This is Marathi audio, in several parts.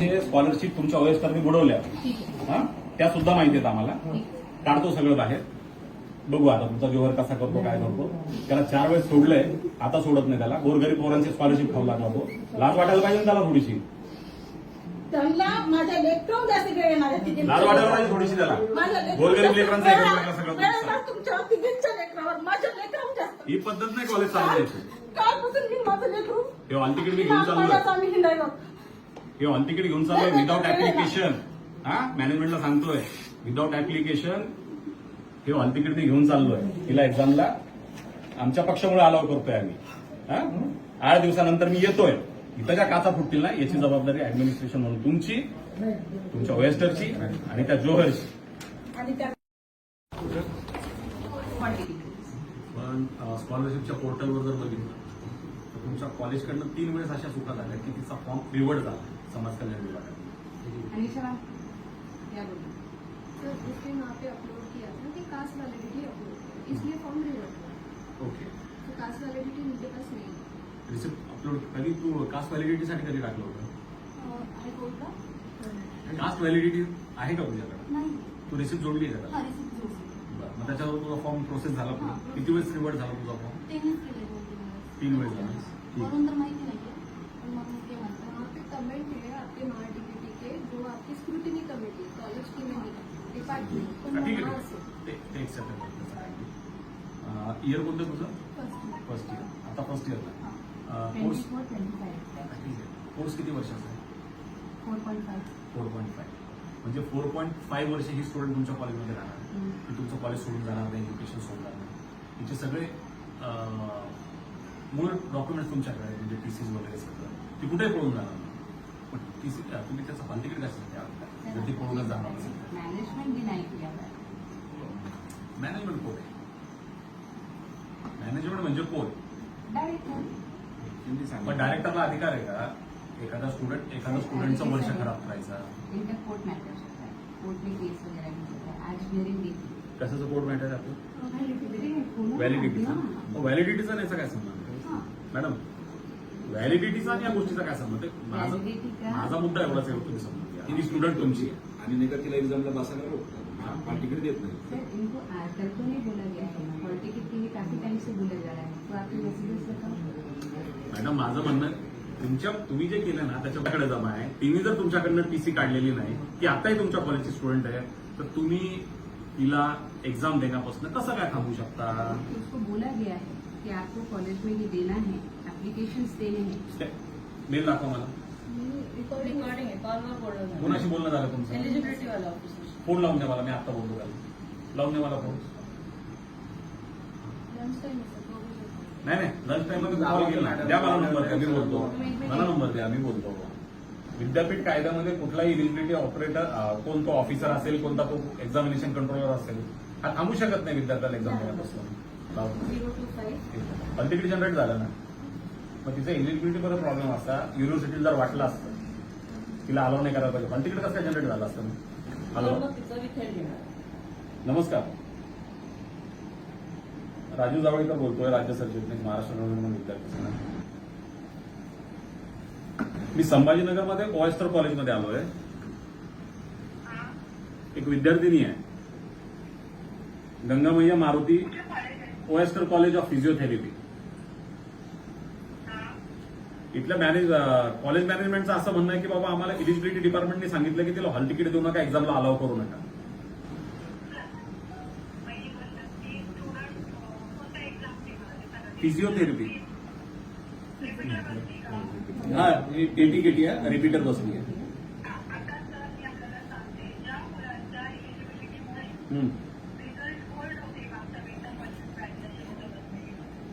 स्कॉलरशिप तुमच्या ओएसटरनी बुडवल्या हा त्या सुद्धा माहिती आहेत आम्हाला. काढतो सगळं बाहेर, बघू आता तुमचा जोहर कसा करतो काय करतो. त्याला 4 वेळेस सोडलंय, आता सोडत नाही त्याला. गोरगरीब पोरांची स्कॉलरशिप खाऊ लागला तो. लाज वाटायला पाहिजे त्याला थोडीशी. त्यांना माझ्या लेकरून जास्त वेळ येणार आहे. लाज वाटायला पाहिजे थोडीशी त्याला. गोरगरीब लेकरांचा सगळं तुमच्या तिघींच्या लेकरावर माझ्या लेकरावर जास्त. ही पद्धत नाही कॉलेज चालवायची. कालपासून मी माझं लेकरू हे हॉल तिकीट मी घेऊन चाललोय. आम्ही हिंडायला हे हॉल तिकीट घेऊन चाललोय विदाउट ऍप्लिकेशन. हा मॅनेजमेंटला सांगतोय विदाउट ऍप्लिकेशन हे हॉल तिकीट मी घेऊन चाललोय. तिला एक्झामला आमच्या पक्षामुळे अलाव करतोय आम्ही. 8 दिवसानंतर मी येतोय. इथं ज्या काचा फुटतील ना याची जबाबदारी ऍडमिनिस्ट्रेशन म्हणून तुमची, तुमच्या ओएस्टरची आणि त्या जोहरची. पण स्कॉलरशिपच्या पोर्टलवर जर बघितलं तर तुमच्या कॉलेजकडनं 3 वेळेस अशा चुका झाल्या की तिचा फॉर्म रिवर्ड झाला समाज कल्याण विभागात. सर उसने वहाँ पे अपलोड किया था कि कास्ट वैलिडिटी अपलोड किया, इसलिए फॉर्म रिवर्ट हुआ. ओके, तो कास्ट वैलिडिटी मुझे पास नहीं है. रिसिप्ट अपलोड कधी तू कास्ट व्हॅलिडिटीसाठी कधी टाकलं होतं? हायकोर्टला कास्ट व्हॅलिडिटी आहे का तुझ्याकडे? नाही. तू रिसिप्ट जोडली आहे का? हा रिसिप्ट जोडली. बरं, मग त्याच्यावर तुझा फॉर्म प्रोसेस झाला पुढे किती वेळेस रिवर्ड झाला तुझा फॉर्म? 3 वेळेस झाला. वरून तर माहिती नाहीये, पण मग ते म्हणतात वहाँ पे कमेंट मिले आपके महाडीपीटी के जो आपकी स्क्रूटिनी कमेटी कॉलेज की नहीं डिपार्टमेंट तो ठीक वहाँ आहे से ते एक्सेप्ट आहे. इयर कोणतं तुझं? First year. आता फर्स्ट इयरला कोर्स. ठीक आहे. कोर्स किती वर्षाचा आहे? 4.5. 4.5 म्हणजे 4.5 वर्ष ही स्टुडंट तुमच्या कॉलेजमध्ये राहणार. की तुमचं कॉलेज सोडून जाणार नाही, एज्युकेशन सोडणार नाही. तिचे सगळे मूळ डॉक्युमेंट्स तुमच्याकडे आहेत, म्हणजे टीसीज वगैरे सगळं. ती कुठेही पळून जाणार नाही. पण टीसी तुम्ही त्याचं हॉल तिकीट काय जर ती पळूनच जाणार असेल. मैनेजमेंट भी नहीं किया है. मॅनेजमेंट कोण आहे? मॅनेजमेंट म्हणजे कोण? पण डायरेक्टरला अधिकार आहे का एखादा स्टुडंटचं वर्ष खराब करायचा? इनका कोर्ट मैटर चल रहा है, कोर्ट में केस वगैरह भी चल रहा है. आज हियरिंग दी थी. कशाचं कोर्ट मॅटर आहे आपलं? व्हॅलिडिटीचा. व्हॅलिडिटीचा याचा काय संबंध? मॅडम व्हॅलिडिटीचा आणि या गोष्टीचा काय संबंध आहे? माझा मुद्दा एवढाच आहे, तुम्ही समजून घ्या. ही स्टुडंट तुमची आहे आणि नाही तिला एक्झामला बसायला रोकतात, हॉल तिकीट देत नाही. सर इनको आजकल तो नहीं बोला गया है, हॉल टिकट के लिए काफी टाइम से बोला जा रहा है. तो आपके मैसेजेस बताओ. मॅडम माझं म्हणणं तुम्ही जे केलं ना त्याच्याकडे जमा आहे. तिने जर तुमच्याकडनं टीसी काढलेली नाही की आताही तुमच्या कॉलेजची स्टुडंट आहे तर तुम्ही तिला एक्झाम देण्यापासून कसं काय थांबू शकता? उसको बोला गया है कि आपको कॉलेज में ही देना है, एप्लीकेशंस देने हैं. मेल दाखवा मला. रिकॉर्डिंग आहे, कॉलवर बोलणं. कोणाशी बोलणं झालं तुमचं? एलिजिबिलिटी वाला ऑफिसर. फोन लावून द्या मला, मी आता बोलतो त्याला. लावून द्या मला फोन. लंच टाइम है. नाही लंच टाइम मध्ये कॉल केला. द्या मला नंबर द्या, मी बोलतो. मला नंबर द्या, मी बोलतो. विद्यापीठ कायद्यामध्ये कुठलाही इलिजिबिलिटी ऑपरेटर कोण तो ऑफिसर असेल, कोणता तो एक्झामिनेशन कंट्रोलर असेल, हा थांबू शकत नाही विद्यार्थ्याला एक्झाम देण्यापासून. 025. हॉल तिकीट जनरेट झालं ना, मग तिचा इलिजिबिलिटी मध्ये प्रॉब्लेम असता. युनिव्हर्सिटीला जर वाटलं असतं तिला अलाव नाही करायला पाहिजे, हॉल तिकीट कसं काय जनरेट झालं असतं? हॅलो, नमस्कार. राजू जावळीकर बोलतोय, राज्य सरचिटणीस महाराष्ट्र नवनिर्माण विद्यार्थी संघ. मी संभाजीनगरमध्ये ओएस्टर कॉलेजमध्ये आलोय. एक विद्यार्थिनी आहे Gangamayya Maruti, Oyster college of physiotherapy. इथल्या कॉलेज मॅनेजमेंटचं असं म्हणणं आहे की बाबा आम्हाला इलिजिबिलिटी डिपार्टमेंटने सांगितलं की तिला हॉल तिकीट देऊ नका, एक्झामला अलाव करू नका. फिजिओथेरपी. हा एटीकेटी आहे, रिपीटर बसली आहे.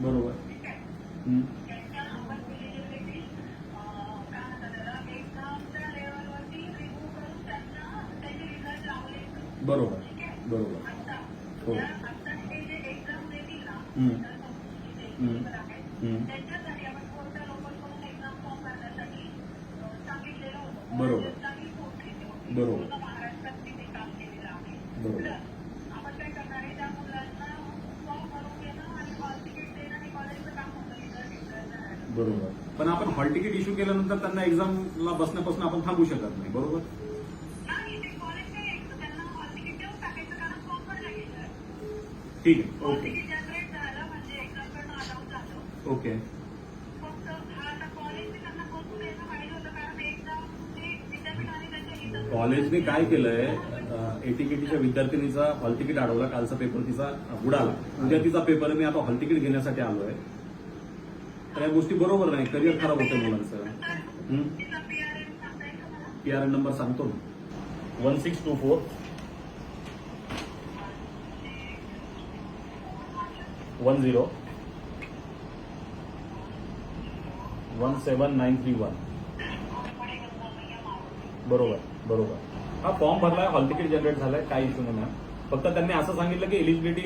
बरोबर. बरोबर बरोबर. हो. बरोबर बरोबर बरोबर. बरोबर. पण आपण हॉल तिकीट इश्यू केल्यानंतर त्यांना एक्झामला बसण्यापासून आपण थांबू शकत नाही, बरोबर? ठीक आहे, ओके ओके. कॉलेजने काय केलंय, एटीकेटीच्या विद्यार्थिनीचा हॉल तिकीट अडवला, कालचा पेपर तिचा बुडाला, उद्या तिचा पेपर मी आता हॉल तिकीट घेण्यासाठी आलोय. तर या गोष्टी बरोबर नाही, करिअर खराब होतं मुलांचं. PRN नंबर सांगतो ना, 1624 10 17931. बरोबर बरोबर. हा फॉर्म भरलाय, हॉल तिकीट जनरेट झालाय, काही इश्यू नाही मॅम. फक्त त्यांनी असं सांगितलं की एलिजिबिलिटी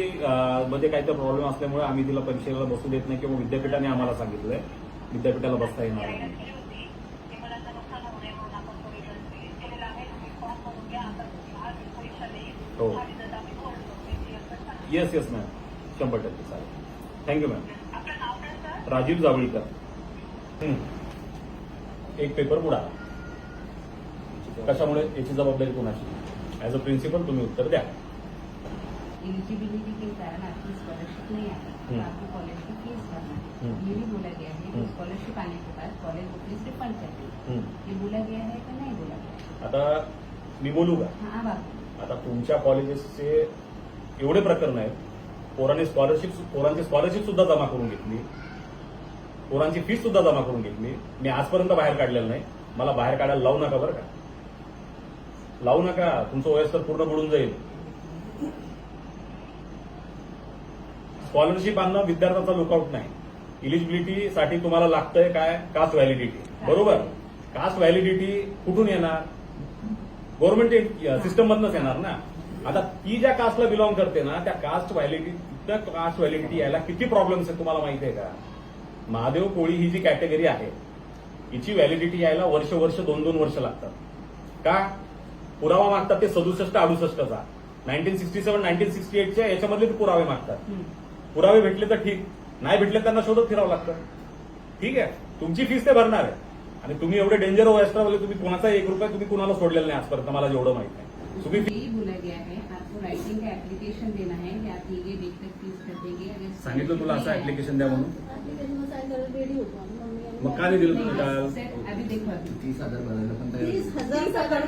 मध्ये काहीतरी प्रॉब्लेम असल्यामुळे आम्ही तिला परीक्षेला बसू देत नाही, किंवा विद्यापीठाने आम्हाला सांगितलंय विद्यापीठाला बसता येणार नाही. हो येस येस मॅम, 100% चालेल. Thank you ma'am. राजीव जावळीकर. एक पेपर बुडाला, कशामुळे याची जबाबदारी कोणाची? ऍज अ प्रिन्सिपल तुम्ही उत्तर द्या. एलिजिबिलिटी के कारण आपकी स्कॉलरशिप नहीं आती तो आपको कॉलेज की फीस भरना है. ये भी बोला गया है कि स्कॉलरशिप आने के बाद कॉलेज वो फीस रिफंड करती है. ये बोला गया है कि नहीं बोला गया? आता मी बोलू का? हाँ अब आप आता तुमच्या कॉलेजेसचे एवढे प्रकरण आहेत, पोरांची स्कॉलरशिप सुद्धा जमा करून घेतली, पोरांची फीस सुद्धा जमा करून घेतली. मी आजपर्यंत बाहेर काढलेलं नाही. मला बाहेर काढायला लावू नका बरं का, लावू नका. तुमचं ओएस तर पूर्ण बुडून जाईल. स्कॉलरशिप आणणं विद्यार्थ्यांचा लुकआउट नाही. इलिजिबिलिटीसाठी तुम्हाला लागतंय काय? कास्ट व्हॅलिडिटी, बरोबर? कास्ट व्हॅलिडिटी कुठून येणार? गव्हर्नमेंट सिस्टम मधनच येणार ना. आता ती ज्या कास्टला बिलॉंग करते ना, त्या कास्ट व्हॅलिडिटी यायला किती प्रॉब्लेम्स आहेत तुम्हाला माहिती आहे का? महादेव कोळी ही जी कॅटेगरी आहे, हिची व्हॅलिडिटी यायला वर्ष 2-2 वर्ष लागतात. का? पुरावा मागतात ते 67-68चा, 1967 1968च्या याच्यामधले ते पुरावे मागतात. पुरावे भेटले तर ठीक, नाही भेटले त्यांना शोधत फिरावं लागतं. ठीक आहे, तुमची फीस ते भरणार आहे. आणि तुम्ही एवढे डेंजर हो एक्स्ट्रावाले, तुम्ही कोणाचा 1 रुपया तुम्ही कुणाला सोडलेला नाही आजपर्यंत, मला जेवढं माहित आहे. तुम्ही यही बोला गया है आपको राइटिंग का एप्लीकेशन देना है कि आप ये डेट तक फीस कर देंगे. अगर सांगितलं तुला असं ऍप्लिकेशन द्या म्हणून, ऍप्लिकेशन साईन करायला रेडी होतो आम्ही, मम्मी आणि मग का नाही दिलं तुम्ही काल? सर अभी देखो अभी 30,000 भरायला पण तयार 30,000 काल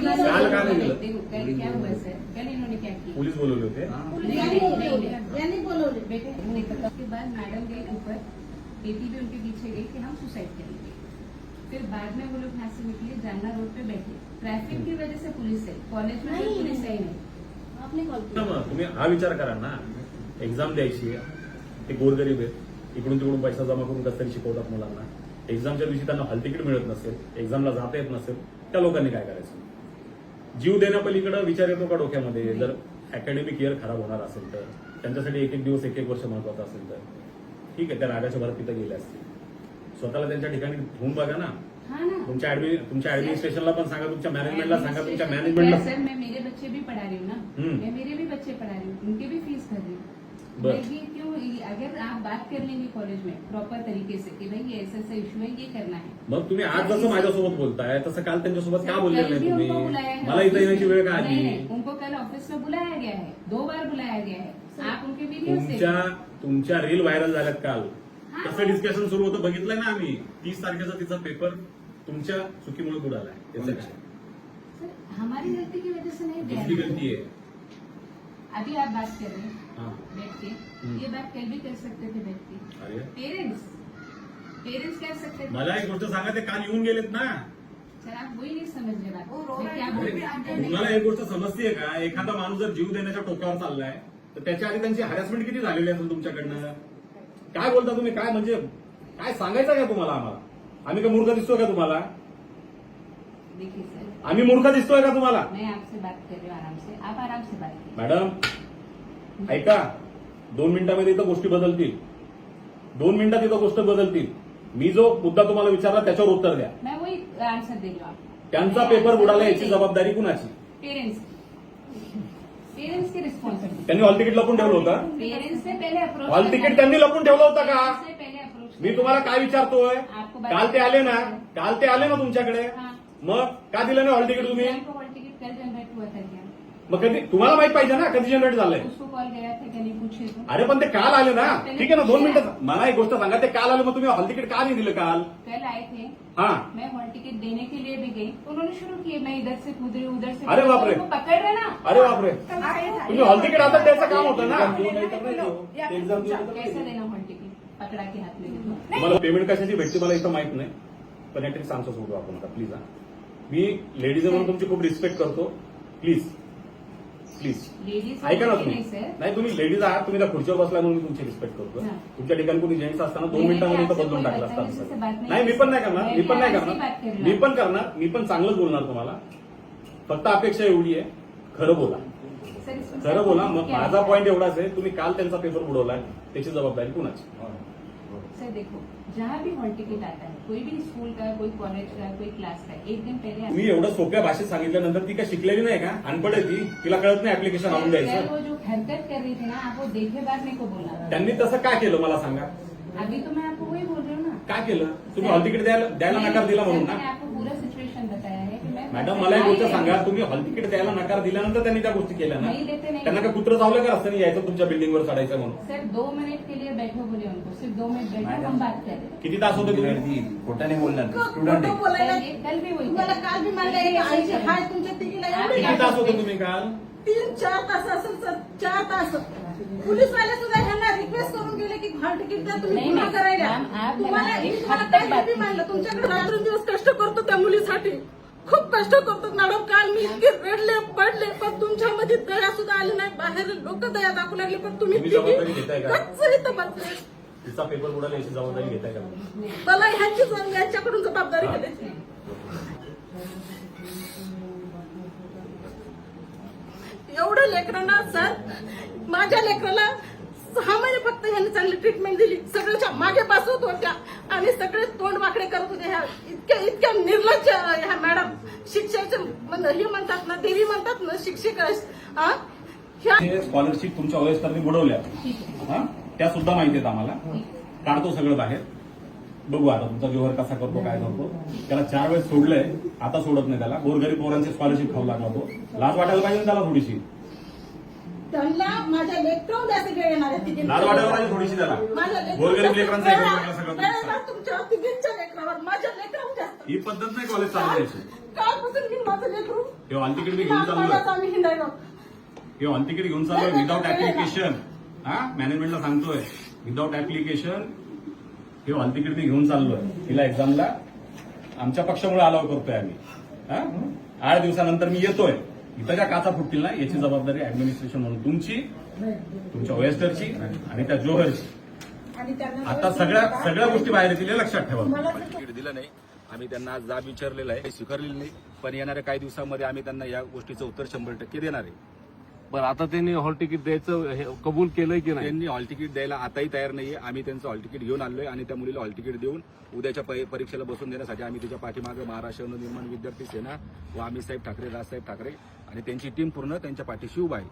का नहीं दिलं? देखो कल क्या हुआ सर, कल इन्होंने क्या किया? पोलीस बोलवले होते. यांनी बोलवले. बेटे नहीं पता. उसके बाद मैडम गई ऊपर, बेटी भी उनके पीछे गई कि हम सुसाइड करेंगे. फिर बाद में वो लोग यहाँ से निकले, जालना रोड पे बैठे. ट्रैफिक की वजह से पुलिस है, कॉलेज में कोई पुलिस है ही नहीं. आपने कॉल ना किया. मग तुम्ही हा विचार करा ना, एक्झाम द्यायची आहे, ते गोरगरीब आहेत, इकडून तिकडून पैसा जमा करून कसं तरी शिकवतात मुलांना. एक्झामच्या दिवशी त्यांना हॉल तिकीट मिळत नसेल, एक्झामला जाता येत नसेल, त्या लोकांनी काय करायचं? जीव देण्यापलीकडे विचार येतो का डोक्यामध्ये? जर अकॅडमिक इयर खराब होणार असेल तर, त्यांच्यासाठी 1-1 दिवस 1-1 वर्ष महत्वाचं असेल तर ठीक आहे, त्या रागाच्या भरात तिथं गेल्या असतील. स्वतःला त्यांच्या ठिकाणी ठेवून बघा ना. हाँ ना. तुमच्या ऍडमिनिस्ट्रेशनला पण सांगा, तुमच्या मॅनेजमेंटला सांगा, तुमच्या मॅनेजमेंटला. सर मैं मेरे बच्चे भी पढ़ा रही हूँ ना, मैं मेरे भी बच्चे पढ़ा रही हूँ, उनके भी फीस भर रही हूँ. बस. मैं ये क्यों, अगर आप बात कर लेंगे कॉलेज में प्रॉपर तरीके से कि भाई ये ऐसा इशू है, ये करना है. मग तुम्ही आज जसं माझ्यासोबत बोलताय तसं काल त्यांच्यासोबत का बोलले कल नाही भी तुम्ही? उनको बुलाया है मला इथं येण्याची वेळ का नहीं, आली? नहीं, उनको कल ऑफिस में बुलाया गया है, 2 बार बुलाया गया है. आप उनके वीडियो तुमच्या रील व्हायरल झाल्यात काल. हा. कसं डिस्कशन सुरू होतं बघितलंय ना आम्ही. 30 तारखेचा तिचा पेपर तुमच्या चुकीमुळे बुडालाय. त्याचं काय? सर हमारी गलती की वजह से नहीं किसकी दिया. गलती आहे? अभी आप बात कर रहे हैं हाँ. बैठ के, ये बात कल भी कर सकते थे बैठ के. अरे पेरेंट्स कर सकते थे. मला एक गोष्ट सांगा, ते काल येऊन गेलेत ना. सर आप वही नहीं समझ रहे बात. वो रो मैं रहे क्या हैं. बोल अरे, रही हूँ? तुम्हाला एक गोष्ट समजतीये का? एखादा माणूस जर जीव देण्याच्या टोकावर चाललाय तर त्याच्या आधी त्यांची हॅरॅसमेंट किती झालेली असेल तुमच्याकडनं? काय बोलता तुम्ही? काय म्हणजे काय सांगायचं का तुम्हाला? आम्हाला आम्ही का मूर्ख दिसतोय का तुम्हाला? देखिए सर, आम्ही मूर्ख दिसतोय का तुम्हाला? मैं आपसे बात कर रही हूँ आराम से, आप आराम से बात कीजिए. मॅडम ऐका, 2 मिनिटांमध्ये इथं गोष्टी बदलतील. 2 मिनिटात इथं गोष्ट बदलतील. मी जो मुद्दा तुम्हाला विचारला त्याच्यावर उत्तर द्या. मैं वही आंसर दे रही हूँ आपको. त्यांचा पेपर बुडाला याची जबाबदारी कुणाची? पेरेंट्स की रिस्पॉन्सिबिलिटी. त्यांनी हॉल तिकीट लपून ठेवलं होतं? पेरेंट्स ने पहले अप्रोच हॉल तिकीट त्यांनी लपून ठेवलं होतं का? पहले अप्रोच मी तुम्हाला काय विचारतोय? आप आपको काल ते आले ना तुमच्याकडे हाँ। मग का दिलं नाही हॉल तिकीट तुम्ही आपको हॉल टिकट कल जनरेट हुआ था क्या? मग कधी तुम्हाला माहित पाहिजे ना कधी जनरेट झालंय उसको कॉल गया था क्या नहीं पूछे तो? अरे पण ते काल आले ना ठीक आहे ना 2 मिनिटं मला एक गोष्ट सांगा ते काल आले मग तुम्ही हॉल तिकीट का नाही दिलं काल कल आए थे, हा मैं हॉल टिकट देने के लिए भी गई, उन्होंने शुरू किए, मैं इधर से कूद रही उधर से अरे कूद रही, बाप रे। उनको पकड़ रहे ना। अरे बापरे तुम्ही हॉल तिकीट आता द्यायचं काम होतं ना कैसे देना हॉल टिकट पकड़ा के हाथ में देना? मला पेमेंट कशाची भेटते मला इथं माहित नाही पण ऍटलीस्ट आमचं सोडू आपण आता प्लीज हा मी लेडीज म्हणून तुमची खूप रिस्पेक्ट करतो प्लीज प्लीज लेडीज ऐका ना नहीं तुम्ही सर, नाही तुम्ही लेडीज आहात तुम्ही त्या खुर्चीवर बसला म्हणून मी तुमची रिस्पेक्ट करतो हा. तुमच्या ठिकाणी कोणी जेंट्स असताना 2 मैंने मिनिटांमध्ये आपसे तर बदलून कोई टाकलं बदतमीजी से बात असतं नहीं नाही मी की. पण नाही करणार मी पण नाही मैंने आपसे बात करणार करना. मी पण करणार मी पण चांगलंच बोलणार तुम्हाला फक्त अपेक्षा एवढी आहे खरं बोला सर, इसमें खरं सर बोला को मग क्या माझा है? पॉईंट एवढाच आहे तुम्ही काल त्यांचा पेपर बुडवलाय त्याची जबाबदारी कुणाची सर देखो, जहाँ भी हॉल टिकट आता है, कोई भी स्कूल का, कोई कॉलेज का, कोई क्लास का, एक दिन पहले मी एवढं सोप्या भाषेत सांगितल्यानंतर ती काय शिकलेली नाही का अनपढ आहे ती तिला कळत नाही ऍप्लिकेशन आणून सर, द्यायचं वो जो हरकत कर रही थी ना, आप वो देखे बाद मेरे को बोला। त्यांनी तसं काय केलं मला सांगा अभी तो मैं आपको वही बोल रही हूँ ना। काय केलं तुम्ही हॉल तिकीट द्यायला नकार दिला म्हणून मैंने ना आपको पूरा सिचुएशन बताया है कि मैं मॅडम मला एक गोष्ट सांगा तुम्ही हॉल तिकीट द्यायला नकार दिल्यानंतर त्यांनी त्या गोष्टी केल्या ना नहीं देते नहीं। त्यांना काय कुत्र चावलं का रस्त्याने यायचं तुमच्या बिल्डिंगवर चढायचं म्हणून सर 2 मिनट के लिए बैठो बोले उनको, सिर्फ 2 मिनट बैठो, हम बात करें। किती तास होते तुम्ही खोटा नाही बोलणार स्टुडंट खोटं आहे बोलायला कल भी वही तुम्हाला काल बी म्हणलं एक आईची हाय तुमच्या तिघीला एवढी किती तास होते तुम्ही काल 3-4 तास असेल सर 4 तास पोलीसवाले सुद्धा ह्यांना रिक्वेस्ट करून गेले की हॉल तिकीट द्या तुम्ही नाही, पुन्हा नाही. करायला मॅम, आप तुम्हाला मला एक तुम्हाला हफ्ता काही बात बी म्हणलं तुमच्याकडे रात्रंदिवस कष्ट करतो त्या मुलीसाठी खूप कष्ट करतो मॅडम काल मी इतके रडले पडले पण तुमच्यामध्ये दया सुद्धा आली नाही बाहेर लोक दया दाखवू लागले पण तुम्ही तुम्ही जबाबदारी घेताय का? कच्च इथं बसले तिचा पेपर बुडाला याची जबाबदारी घेताय का मला यांच्याकडून जबाबदारी घ्यायची एवढं लेकरांना सर माझ्या लेकराला 6 महिने फक्त ह्यांनी चांगली ट्रीटमेंट दिली सगळ्याच्या मागे बसवत होत्या आणि सगळे तोंड वाकडे करत होते ह्या इतक्या निर्लज्ज ह्या मॅडम शिक्षकाचे हे म्हणतात ना देवी म्हणतात ना शिक्षिका हा ह्या स्कॉलरशिप तुमच्या वयस्करांनी बुडवल्या ठीक है, हा त्या सुद्धा माहिती आहेत आम्हाला काढतो सगळं बाहेर बघू आता तुमचा जोहर कसा करतो काय करतो त्याला 4 वेळेस सोडलंय आता सोडत नाही त्याला गोरगरीब पोरांची स्कॉलरशिप खाऊ लागला तो लाज वाटायला पाहिजे ना त्याला थोडीशी त्यांना माझ्या लेकरावर जास्त वेळ येणार आहे तिथे लाज वाटायला पाहिजे थोडीशी त्याला माझ्या लेकरावर गोरगरीब लेकरांचं हे करू जास्त लागला सगळं वेळ तुम्ही. येणार तुमच्या तिघींच्या लेकरावर माझ्या लेकरावर जास्त ही पद्धत नाही कॉलेज चालवायची कालपासून घेऊन माझं लेकरू हे हॉल तिकीट मी घेऊन चाललोय आम्ही हिंडायला हे हॉल तिकीट घेऊन चाललोय विदाऊट ऍप्लिकेशन हा मॅनेजमेंटला सांगतोय विदाऊट ऍप्लिकेशन हे हॉल तिकीट मी घेऊन चाललोय तिला एक्झामला आमच्या पक्षामुळे अलाव करतोय आम्ही हा 8 दिवसानंतर मी येतोय इथं ज्या काचा फुटतील ना याची जबाबदारी ऍडमिनिस्ट्रेशन म्हणून तुमची तुमच्या वयस्करची आणि त्या जोहरची आणि त्यांना आता सगळ्या गोष्टी बाहेर येतील हे लक्षात ठेवा तिकीट दिलं नाही आम्ही त्यांना आज जाब विचारलेला आहे स्वीकारलेलं नाही पण येणाऱ्या काही दिवसामध्ये आम्ही त्यांना या गोष्टीचं उत्तर 100% देणार आहे पण आता त्यांनी हॉल तिकीट द्यायचं हे कबूल केलंय की नाही त्यांनी हॉल तिकीट द्यायला आताही तयार नाहीये आम्ही त्यांचं हॉल तिकीट घेऊन आलोय आणि त्या मुलीला हॉल तिकीट देऊन उद्याच्या परीक्षेला बसून देण्यासाठी आम्ही तिच्या पाठीमागे महाराष्ट्र नवनिर्माण विद्यार्थी सेना व आम्ही साहेब ठाकरे राजसाहेब ठाकरे आणि त्यांची टीम पूर्ण त्यांच्या पाठीशी उभा आहे